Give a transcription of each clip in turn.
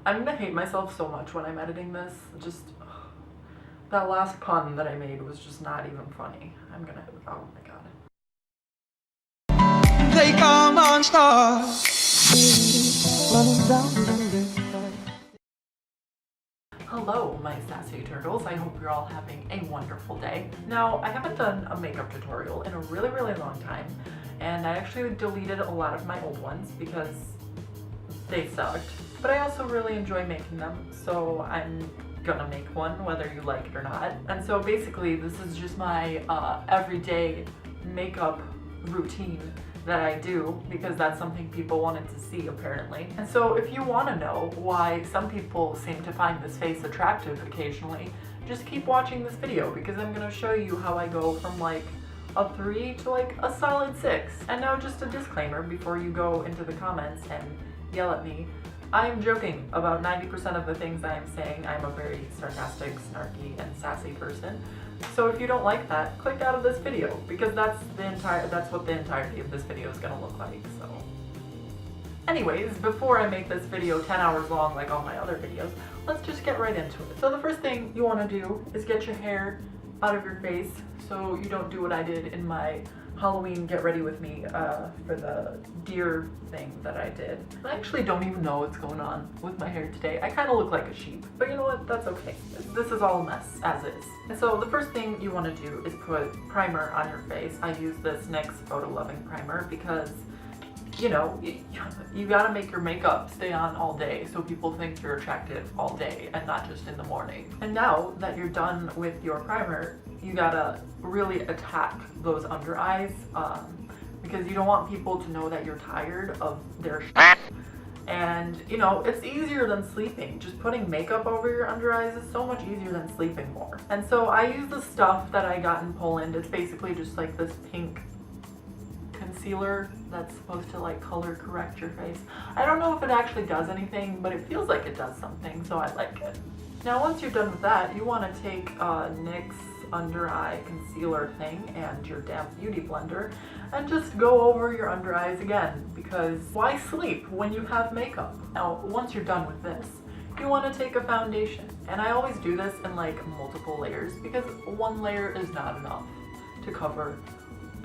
I'm gonna hate myself so much when I'm editing this. Just that last pun that I made was just not even funny. I'm gonna, oh my god. They come on stars. Hello, my sassy turtles. I hope you're all having a wonderful day. Now, I haven't done a makeup tutorial in a really, really long time, and I actually deleted a lot of my old ones because they sucked. But I also really enjoy making them, so I'm gonna make one whether you like it or not. And so basically, this is just my everyday makeup routine that I do because that's something people wanted to see apparently. And so if you want to know why some people seem to find this face attractive occasionally, just keep watching this video because I'm going to show you how I go from like a 3 to like a solid 6. And now just a disclaimer before you go into the comments and yell at me. I'm joking about 90% of the things I'm saying. I'm a very sarcastic, snarky, and sassy person. So if you don't like that, click out of this video because that's what the entirety of this video is gonna look like. So anyways, before I make this video 10 hours long like all my other videos, let's just get right into it. So the first thing you want to do is get your hair out of your face so you don't do what I did in my Halloween get ready with me for the deer thing that I did. I actually don't even know what's going on with my hair today. I kind of look like a sheep, but you know what? That's okay. This is all a mess as is. And so the first thing you want to do is put primer on your face. I use this NYX Photo Loving primer because you know, you gotta make your makeup stay on all day so people think you're attractive all day and not just in the morning. And now that you're done with your primer, you gotta really attack those under eyes because you don't want people to know that you're tired of their shit. And you know, it's easier than sleeping. Just putting makeup over your under eyes is so much easier than sleeping more. And so I use the stuff that I got in Poland. It's basically just like this pink concealer that's supposed to like color correct your face. I don't know if it actually does anything, but it feels like it does something, so I like it. Now once you're done with that, you want to take NYX under eye concealer thing and your damp beauty blender and just go over your under eyes again, because why sleep when you have makeup? Now once you're done with this, you want to take a foundation, and I always do this in like multiple layers because one layer is not enough to cover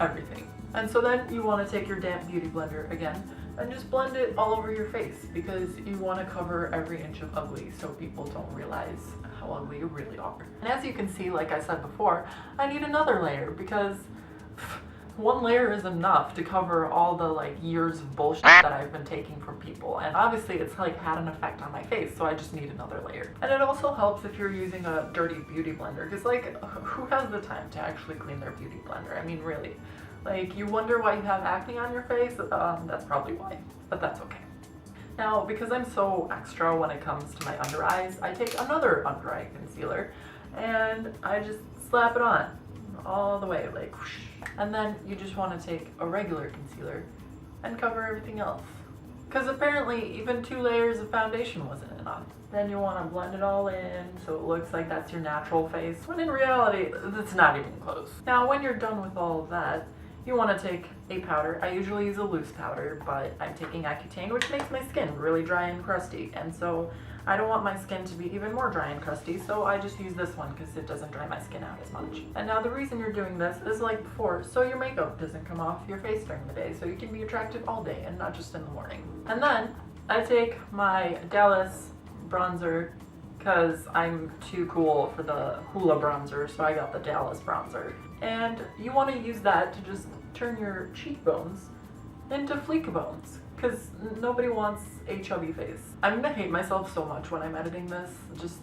everything. And so then you want to take your damp beauty blender again and just blend it all over your face because you want to cover every inch of ugly so people don't realize how ugly you really are. And as you can see, like I said before, I need another layer because one layer is enough to cover all the like years of bullshit that I've been taking from people, and obviously it's like had an effect on my face, so I just need another layer. And it also helps if you're using a dirty beauty blender because like who has the time to actually clean their beauty blender? I mean really, like you wonder why you have acne on your face? That's probably why, but that's okay. Now because I'm so extra when it comes to my under eyes, I take another under eye concealer and I just slap it on all the way, like whoosh. And then you just want to take a regular concealer and cover everything else. Because apparently even 2 layers of foundation wasn't enough. Then you want to blend it all in so it looks like that's your natural face, when in reality, it's not even close. Now when you're done with all of that, you want to take a powder. I usually use a loose powder, but I'm taking Accutane, which makes my skin really dry and crusty. And so I don't want my skin to be even more dry and crusty, so I just use this one because it doesn't dry my skin out as much. And now the reason you're doing this is like before, so your makeup doesn't come off your face during the day, so you can be attractive all day and not just in the morning. And then I take my Dallas bronzer because I'm too cool for the Hoola bronzer, so I got the Dallas bronzer. And you want to use that to just turn your cheekbones into fleek bones, because nobody wants a chubby face. I'm gonna hate myself so much when I'm editing this. Just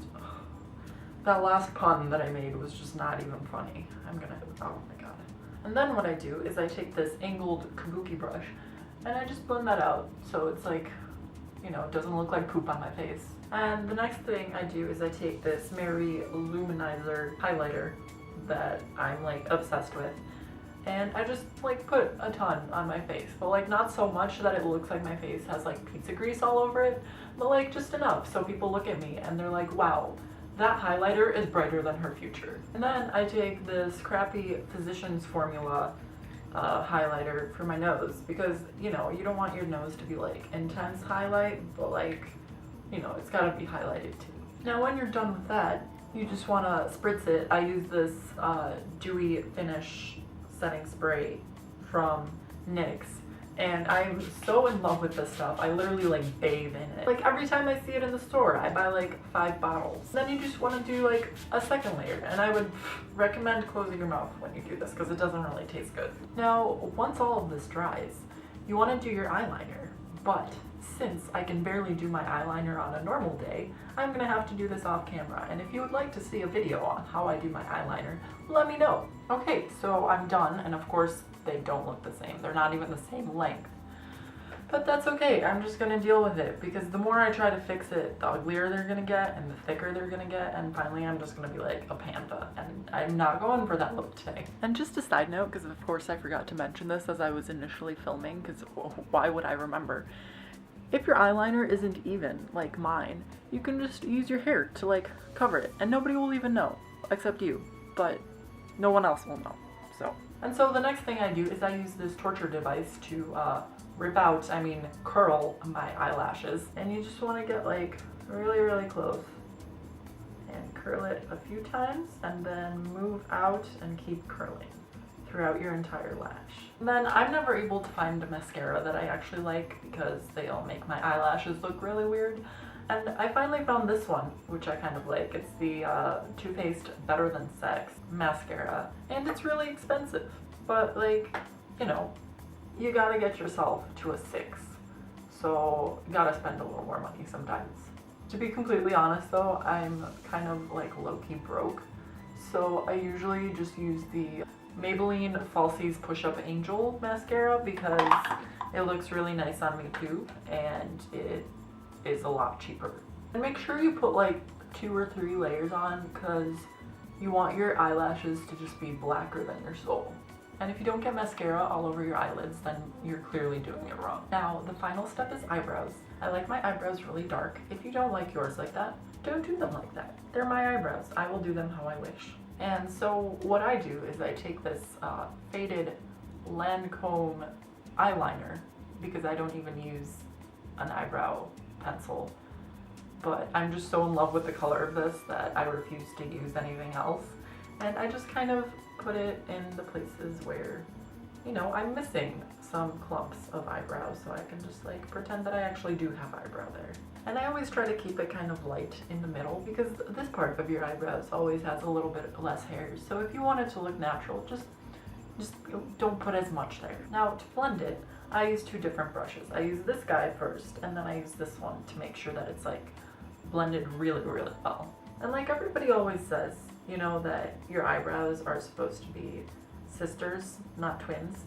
that last pun that I made was just not even funny. Oh my god. And then what I do is I take this angled kabuki brush and I just blend that out so it's like, you know, it doesn't look like poop on my face. And the next thing I do is I take this Mary Luminizer highlighter that I'm like obsessed with, and I just like put a ton on my face, but like not so much that it looks like my face has like pizza grease all over it, but like just enough so people look at me and they're like, wow, that highlighter is brighter than her future. And then I take this crappy Physicians Formula highlighter for my nose because, you know, you don't want your nose to be like intense highlight, but like you know, it's gotta be highlighted too. Now when you're done with that, you just wanna spritz it. I use this dewy finish setting spray from NYX, and I'm so in love with this stuff. I literally like bathe in it. Like every time I see it in the store, I buy like 5 bottles. Then you just want to do like a second layer, and I would recommend closing your mouth when you do this because it doesn't really taste good. Now, once all of this dries, you want to do your eyeliner, but since I can barely do my eyeliner on a normal day, I'm gonna have to do this off camera. And if you would like to see a video on how I do my eyeliner, let me know. Okay, so I'm done, and of course they don't look the same. They're not even the same length. But that's okay, I'm just gonna deal with it because the more I try to fix it, the uglier they're gonna get and the thicker they're gonna get, and finally I'm just gonna be like a panda, and I'm not going for that look today. And just a side note, because of course I forgot to mention this as I was initially filming, because why would I remember? If your eyeliner isn't even, like mine, you can just use your hair to like cover it, and nobody will even know, except you, but no one else will know, so. And so the next thing I do is I use this torture device to curl my eyelashes. And you just want to get like really, really close and curl it a few times and then move out and keep curling throughout your entire lash. And then I'm never able to find a mascara that I actually like because they all make my eyelashes look really weird. And I finally found this one, which I kind of like. It's the Too Faced Better Than Sex mascara, and it's really expensive. But like, you know, you gotta get yourself to a 6. So you gotta spend a little more money sometimes. To be completely honest though, I'm kind of like low-key broke. So I usually just use the Maybelline Falsies Push-Up Angel mascara because it looks really nice on me too, and it is a lot cheaper. And make sure you put like 2 or 3 layers on because you want your eyelashes to just be blacker than your soul. And if you don't get mascara all over your eyelids, then you're clearly doing it wrong. Now, the final step is eyebrows. I like my eyebrows really dark. If you don't like yours like that, don't do them like that. They're my eyebrows. I will do them how I wish. And so what I do is I take this faded Lancome eyeliner, because I don't even use an eyebrow pencil, but I'm just so in love with the color of this that I refuse to use anything else. And I just kind of put it in the places where, you know, I'm missing some clumps of eyebrows, so I can just like pretend that I actually do have eyebrow there. And I always try to keep it kind of light in the middle because this part of your eyebrows always has a little bit less hairs. So if you want it to look natural, just don't put as much there. Now to blend it, I use 2 different brushes. I use this guy first, and then I use this one to make sure that it's like blended really, really well. And like everybody always says, you know, that your eyebrows are supposed to be sisters, not twins.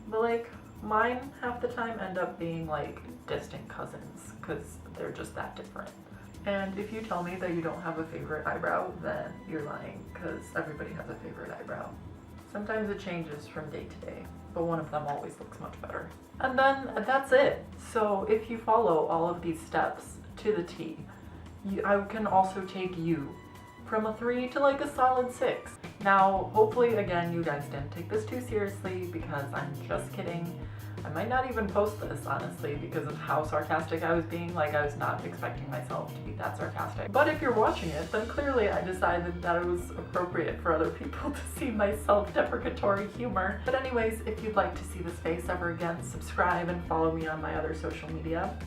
But like mine half the time end up being like distant cousins because they're just that different. And if you tell me that you don't have a favorite eyebrow, then you're lying because everybody has a favorite eyebrow. Sometimes it changes from day to day, but one of them always looks much better. And then that's it. So if you follow all of these steps to the T, I can also take you from a 3 to like a solid 6. Now, hopefully, again, you guys didn't take this too seriously because I'm just kidding. I might not even post this, honestly, because of how sarcastic I was being. Like, I was not expecting myself to be that sarcastic. But if you're watching it, then clearly I decided that it was appropriate for other people to see my self-deprecatory humor. But anyways, if you'd like to see this face ever again, subscribe and follow me on my other social media.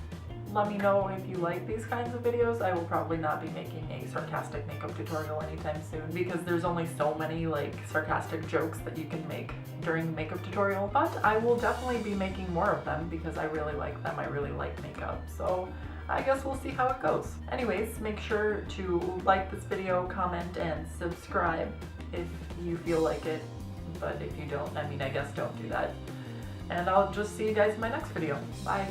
Let me know if you like these kinds of videos. I will probably not be making a sarcastic makeup tutorial anytime soon because there's only so many like sarcastic jokes that you can make during the makeup tutorial, but I will definitely be making more of them because I really like them. I really like makeup, so I guess we'll see how it goes. Anyways, make sure to like this video, comment, and subscribe if you feel like it, but if you don't, I mean, I guess don't do that. And I'll just see you guys in my next video. Bye.